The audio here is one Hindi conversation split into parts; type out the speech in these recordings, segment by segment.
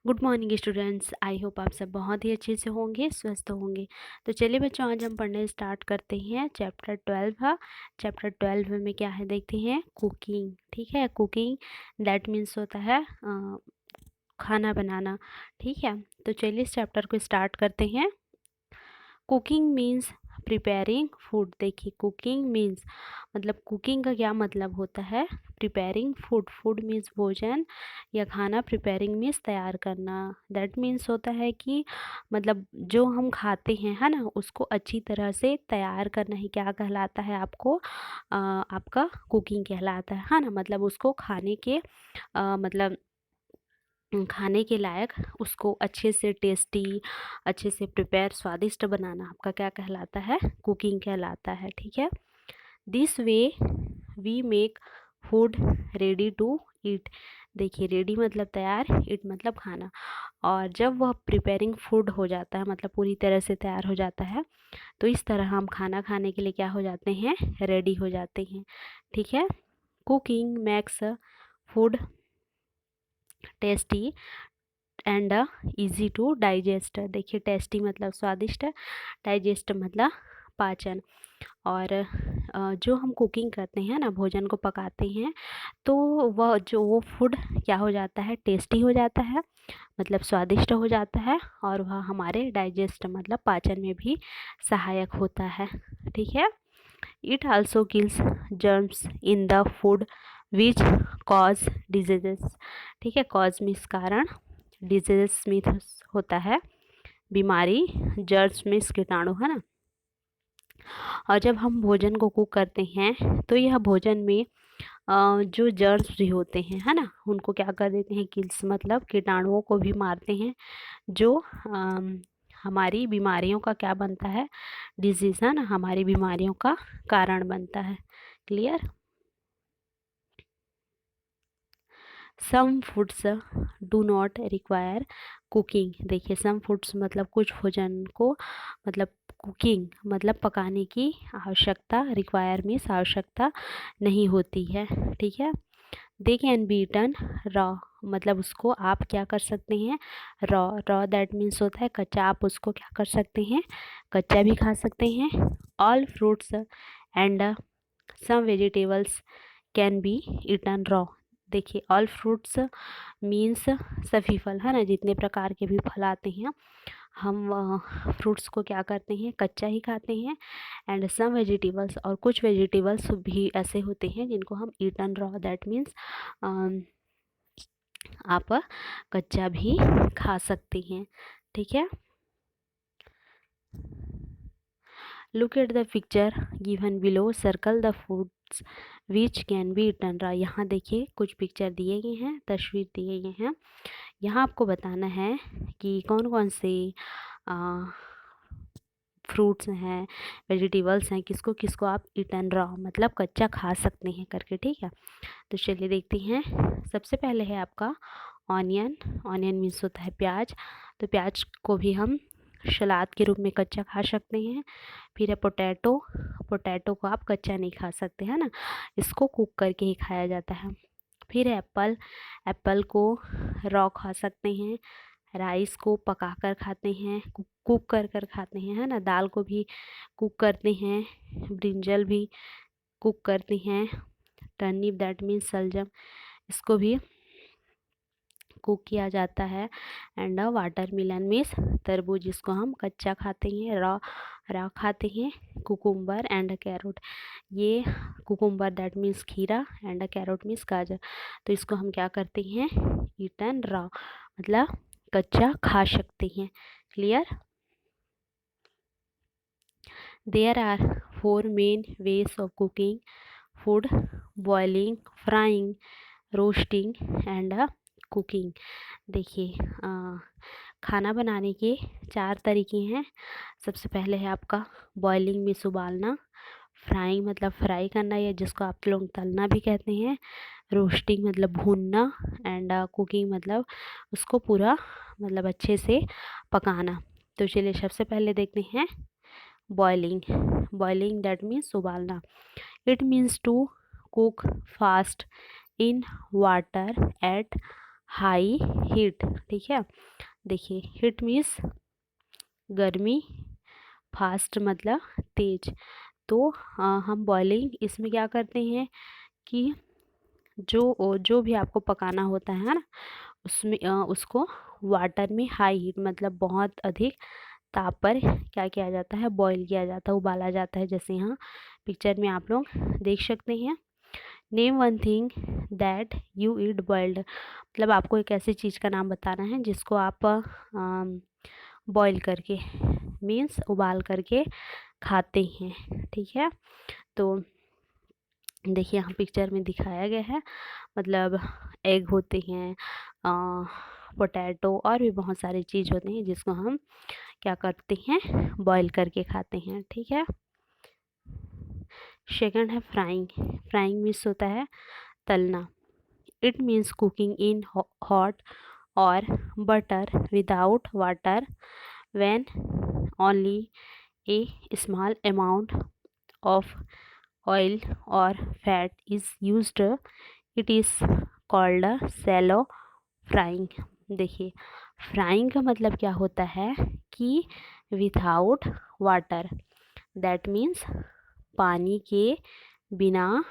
Good morning students. I hope आप सब बहुत ही अच्छे से होंगे, स्वस्थ होंगे। तो चलिए बच्चों, आज हम पढ़ने स्टार्ट करते हैं चैप्टर 12 है। चैप्टर 12 में क्या है देखते हैं, कुकिंग। ठीक है, कुकिंग दैट मीन्स होता है खाना बनाना। ठीक है, तो चलिए इस चैप्टर को स्टार्ट करते हैं। Cooking means preparing food. देखिए, कुकिंग मीन्स मतलब कुकिंग का क्या मतलब होता है, प्रिपेयरिंग फूड। फूड मीन्स भोजन या खाना, प्रिपेयरिंग मीन्स तैयार करना। दैट मीन्स होता है कि मतलब जो हम खाते हैं, है ना, उसको अच्छी तरह से तैयार करना ही क्या कहलाता है, आपको आपका कुकिंग कहलाता है ना। मतलब उसको खाने के मतलब खाने के लायक, उसको अच्छे से टेस्टी, अच्छे से प्रिपेयर, स्वादिष्ट बनाना आपका क्या कहलाता है, कुकिंग कहलाता है। ठीक है, this way we make food ready to eat. देखिए, रेडी मतलब तैयार, ईट मतलब खाना। और जब वह प्रिपेयरिंग फूड हो जाता है, मतलब पूरी तरह से तैयार हो जाता है, तो इस तरह हम खाना खाने के लिए क्या हो जाते हैं, रेडी हो जाते हैं। ठीक है, cooking makes food tasty and easy to digest. देखिए, टेस्टी मतलब स्वादिष्ट, डाइजेस्ट मतलब पाचन। और जो हम कुकिंग करते हैं ना, भोजन को पकाते हैं, तो वह जो वो फूड क्या हो जाता है, टेस्टी हो जाता है, मतलब स्वादिष्ट हो जाता है। और वह हमारे डाइजेस्ट मतलब पाचन में भी सहायक होता है। ठीक है, it also kills germs in the food which cause diseases. ठीक है, कॉज मीन्स कारण, डिजीजेस मीन्स होता है बीमारी, जर्म्स मीन्स कीटाणु, है ना। और जब हम भोजन को कुक करते हैं, तो यह भोजन में जो जर्म्स भी होते हैं, है ना, उनको क्या कर देते हैं, किल्स मतलब कीटाणुओं को भी मारते हैं, जो हमारी बीमारियों का क्या बनता है, डिजीज़, है ना, हमारी बीमारियों का कारण बनता है। Clear. Some foods do not require cooking. देखिए, सम फूड्स मतलब कुछ भोजन को मतलब कुकिंग मतलब पकाने की आवश्यकता, रिक्वायर मीन्स आवश्यकता नहीं होती है। ठीक है, they can be eaten raw, मतलब उसको आप क्या कर सकते हैं, रॉ। रॉ दैट मीन्स होता है कच्चा, आप उसको क्या कर सकते हैं, कच्चा भी खा सकते हैं। All fruits and some vegetables can be eaten raw. देखिए, ऑल फ्रूट्स मीन्स सभी फल, है ना, जितने प्रकार के भी फल आते हैं, हम फ्रूट्स को क्या करते हैं, कच्चा ही खाते हैं। एंड सम वेजिटेबल्स, और कुछ वेजिटेबल्स भी ऐसे होते हैं जिनको हम ईटन रॉ, दैट मीन्स आप कच्चा भी खा सकते हैं। ठीक है, look at the picture given below, circle the foods which can be eaten raw. यहाँ देखिए, कुछ पिक्चर दिए गए हैं, तस्वीर दिए गए हैं। यहाँ आपको बताना है कि कौन कौन से फ्रूट्स हैं, वेजिटेबल्स हैं, किसको किसको आप ईटन रॉ मतलब कच्चा खा सकते हैं करके। ठीक है, तो चलिए देखते हैं। सबसे पहले है आपका ऑनियन। ऑनियन मीन्स होता है प्याज। तो प्याज को भी हम सलाद के रूप में कच्चा खा सकते हैं। फिर है पोटैटो। पोटैटो को आप कच्चा नहीं खा सकते, है ना, इसको कुक करके ही खाया जाता है। फिर है एप्पल। एप्पल को रॉ खा सकते हैं। राइस को पका कर खाते हैं, कुक कर कर खाते हैं, है ना। दाल को भी कुक करते हैं, ब्रिंजल भी कुक करते हैं। टर्निप दैट मीन्स सलजम, इसको भी कुक किया जाता है। एंड वाटर मिलन मीन्स तरबूज, जिसको हम कच्चा खाते हैं, रॉ रॉ खाते हैं। कुकुम्बर एंड कैरोट, ये कुकुम्बर दैट मीन्स खीरा एंड कैरोट मीन्स गाजर, तो इसको हम क्या करते हैं, ईटन रॉ मतलब कच्चा खा सकते हैं। Clear. There are 4 main ways of cooking food: boiling, frying, roasting and cooking. देखिए, खाना बनाने के 4 तरीके हैं। सबसे पहले है आपका बॉइलिंग मीन्स उबालना, फ्राइंग मतलब फ्राई करना, या जिसको आप लोग तलना भी कहते हैं, रोस्टिंग मतलब भूनना, एंड कुकिंग मतलब उसको पूरा मतलब अच्छे से पकाना। तो चलिए सबसे पहले देखते हैं बॉइलिंग। बॉइलिंग दैट मीन्स उबालना। It means to cook fast in water at high heat, ठीक है। देखिए हीट मीन्स गर्मी, फास्ट मतलब तेज। तो हम बॉइलिंग इसमें क्या करते हैं कि जो भी आपको पकाना होता है ना, उसमें उसको वाटर में हाई हीट मतलब बहुत अधिक ताप पर क्या किया जाता है, बॉईल किया जाता है, उबाला जाता है, जैसे यहाँ पिक्चर में आप लोग देख सकते हैं। Name one thing that you eat boiled, मतलब आपको एक ऐसी चीज़ का नाम बताना है जिसको आप बॉईल करके मीन्स उबाल करके खाते हैं, ठीक है। तो देखिए यहाँ पिक्चर में दिखाया गया है, मतलब एग होते हैं, पोटैटो और भी बहुत सारी चीज़ होते हैं जिसको हम क्या करते हैं, बॉईल करके खाते हैं, ठीक है। सेकंड है फ्राइंग। फ्राइंग मीन्स होता है तलना। It means cooking in hot or butter without water when only a small amount of oil or fat is used, it is called shallow frying। देखिए फ्राइंग का मतलब क्या होता है कि विदाउट वाटर, दैट मीन्स पानी के बिना,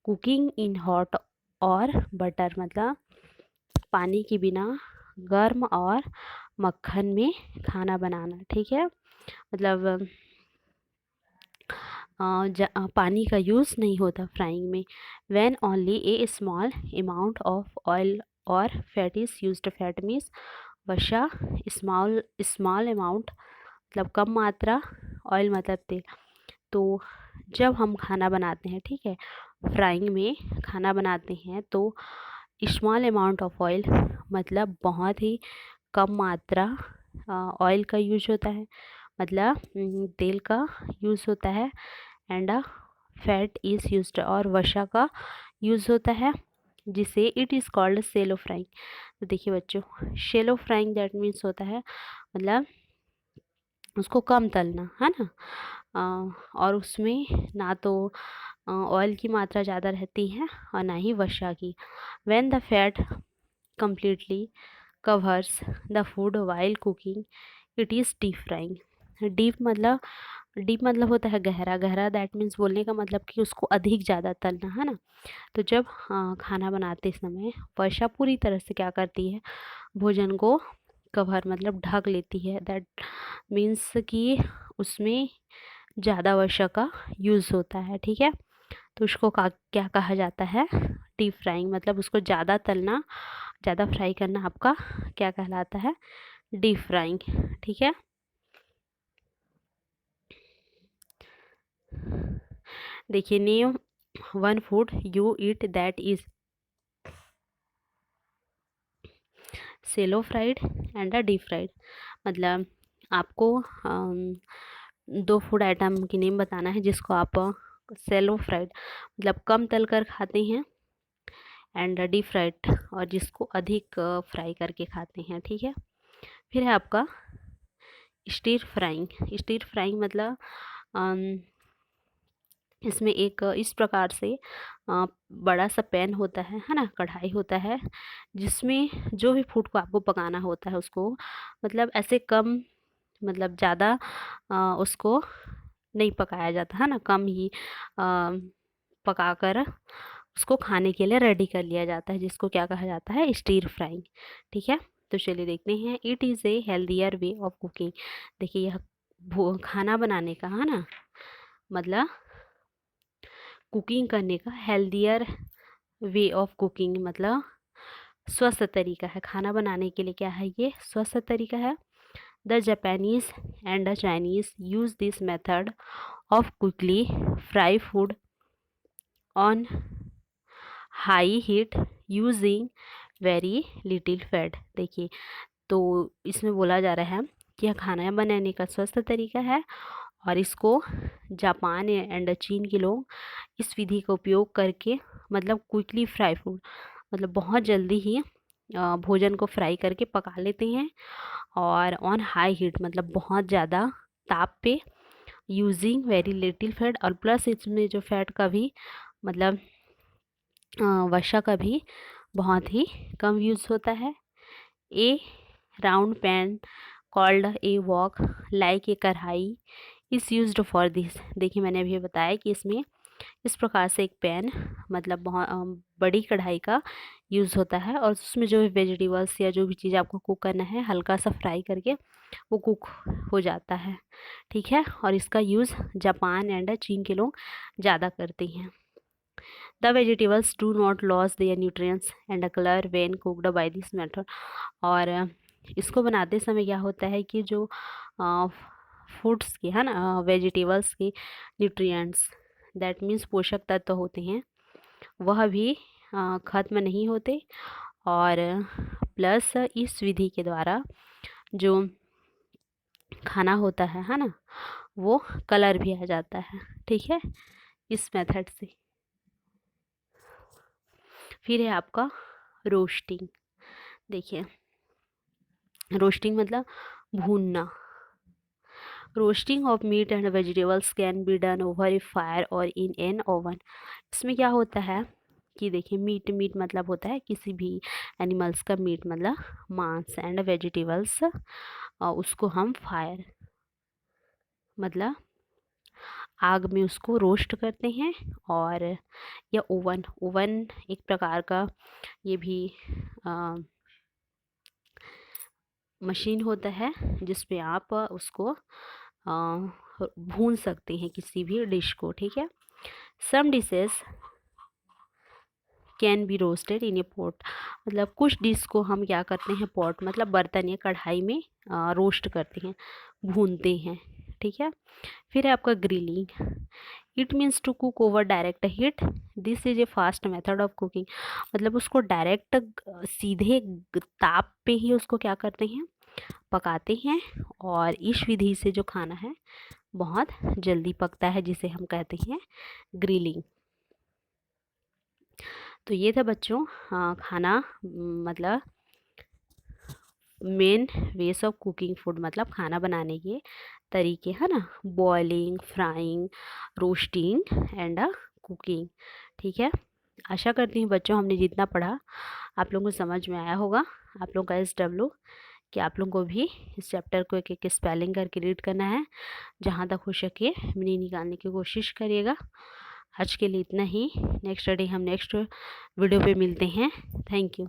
cooking in hot or butter मतलब पानी के बिना, गर्म और मक्खन में खाना बनाना, ठीक है। मतलब पानी का यूज़ नहीं होता फ्राइंग में। When only a small amount of oil or fat is used. Fat means वसा, स्मॉल स्मॉल अमाउंट मतलब कम मात्रा, ऑयल मतलब तेल। तो जब हम खाना बनाते हैं, ठीक है, फ्राइंग में खाना बनाते हैं तो स्मॉल अमाउंट ऑफ ऑयल मतलब बहुत ही कम मात्रा ऑयल का यूज होता है, मतलब तेल का यूज़ होता है। एंड फैट इज़ यूज्ड और वसा का यूज़ होता है, जिसे it is called shallow frying. तो देखिए बच्चों, शैलो फ्राइंग दैट मीन्स होता है मतलब उसको कम तलना, है ना। और उसमें ना तो ऑयल की मात्रा ज़्यादा रहती है और ना ही वसा की। When the fat completely covers the food while cooking, it is deep frying। Deep मतलब होता है गहरा। गहरा दैट मीन्स बोलने का मतलब कि उसको अधिक ज़्यादा तलना, है ना। तो जब खाना बनाते समय वर्षा पूरी तरह से क्या करती है, भोजन को कवर मतलब ढक लेती है, दैट मीन्स कि उसमें ज़्यादा वर्षा का यूज़ होता है, ठीक है। तो उसको क्या कहा जाता है, डीप फ्राइंग। मतलब उसको ज़्यादा तलना, ज़्यादा फ्राई करना आपका क्या कहलाता है, डीप फ्राइंग, ठीक है। देखिए name one food you eat that is shallow fried and a deep fried. मतलब आपको दो फूड आइटम की नेम बताना है जिसको आप सेलो फ्राइड मतलब कम तल कर खाते हैं, एंड डीप फ्राइड और जिसको अधिक फ्राई करके खाते हैं, ठीक है। फिर है आपका स्टीर फ्राइंग। स्टीर फ्राइंग मतलब इसमें एक इस प्रकार से बड़ा सा पैन होता है ना, कढ़ाई होता है, जिसमें जो भी फूड को आपको पकाना होता है उसको मतलब ऐसे कम मतलब ज़्यादा उसको नहीं पकाया जाता, है ना, कम ही पकाकर उसको खाने के लिए रेडी कर लिया जाता है, जिसको क्या कहा जाता है, स्टीर फ्राइंग, ठीक है। तो चलिए देखते हैं, it is a healthier way of cooking. देखिए यह खाना बनाने का, है ना, मतलब कुकिंग करने का हेल्दियर वे ऑफ कुकिंग मतलब स्वस्थ तरीका है खाना बनाने के लिए। क्या है ये, स्वस्थ तरीका है। The Japanese and the Chinese use this method of quickly fry food on high heat using very little fat. देखिए तो इसमें बोला जा रहा है कि यह खाना बनाने का स्वस्थ तरीका है और इसको जापान एंड चीन के लोग इस विधि का उपयोग करके मतलब क्विकली फ्राई फूड मतलब बहुत जल्दी ही भोजन को फ्राई करके पका लेते हैं, और ऑन हाई हीट मतलब बहुत ज़्यादा ताप पे, यूजिंग वेरी लिटिल फैट और प्लस इसमें जो फैट का भी मतलब वसा का भी बहुत ही कम यूज़ होता है। A round pan called a wok like a kadhai is used for this. देखिए मैंने अभी बताया कि इसमें इस प्रकार से एक पैन मतलब बहुत बड़ी कढ़ाई का यूज़ होता है और उसमें जो भी वेजिटेबल्स या जो भी चीज़ आपको कुक करना है हल्का सा फ्राई करके वो कुक हो जाता है, ठीक है। और इसका यूज़ जापान एंड चीन के लोग ज़्यादा करते हैं। The vegetables do not loss their nutrients and colour when cooked by this method. और इसको बनाते समय क्या होता है कि जो फूड्स के है ना वेजिटेबल्स के न्यूट्रिएंट्स दैट मीन्स पोषक तत्व होते हैं वह भी खत्म नहीं होते। और प्लस इस विधि के द्वारा जो खाना होता है ना, वो कलर भी आ जाता है, ठीक है, इस मेथड से। फिर है आपका रोस्टिंग। देखिए रोस्टिंग मतलब भूनना। Roasting of meat and vegetables can be done over A fire और इन एन ओवन। इसमें क्या होता है कि देखिए मीट मीट मतलब होता है किसी भी एनिमल्स का मीट मतलब मांस एंड वेजिटेबल्स उसको हम फायर मतलब आग में उसको रोस्ट करते हैं। और या ओवन ओवन एक प्रकार का ये भी मशीन होता है जिसमें आप उसको भून सकते हैं किसी भी डिश को, ठीक है। Some dishes can be roasted in a pot. मतलब कुछ डिश को हम क्या करते हैं पॉट मतलब बर्तन या कढ़ाई में रोस्ट करते हैं, भूनते हैं, ठीक है। फिर है आपका grilling. It means to cook over direct heat. This is a fast method of cooking. मतलब उसको डायरेक्ट सीधे ताप पे ही उसको क्या करते हैं पकाते हैं। और इस विधि से जो खाना है बहुत जल्दी पकता है जिसे हम कहते हैं ग्रिलिंग। तो ये था बच्चों खाना मतलब main ways of cooking food मतलब खाना बनाने के तरीके है ना, boiling, frying, roasting and cooking, ठीक है। आशा करती हूँ बच्चों हमने जितना पढ़ा आप लोगों को समझ में आया होगा। आप लोगों का SW कि आप लोगों को भी इस चैप्टर को एक एक स्पेलिंग करके रीड करना है, जहाँ तक हो सके मीनिंग निकालने की कोशिश करिएगा। आज के लिए इतना ही। नेक्स्ट डे हम नेक्स्ट वीडियो पे मिलते हैं। Thank you.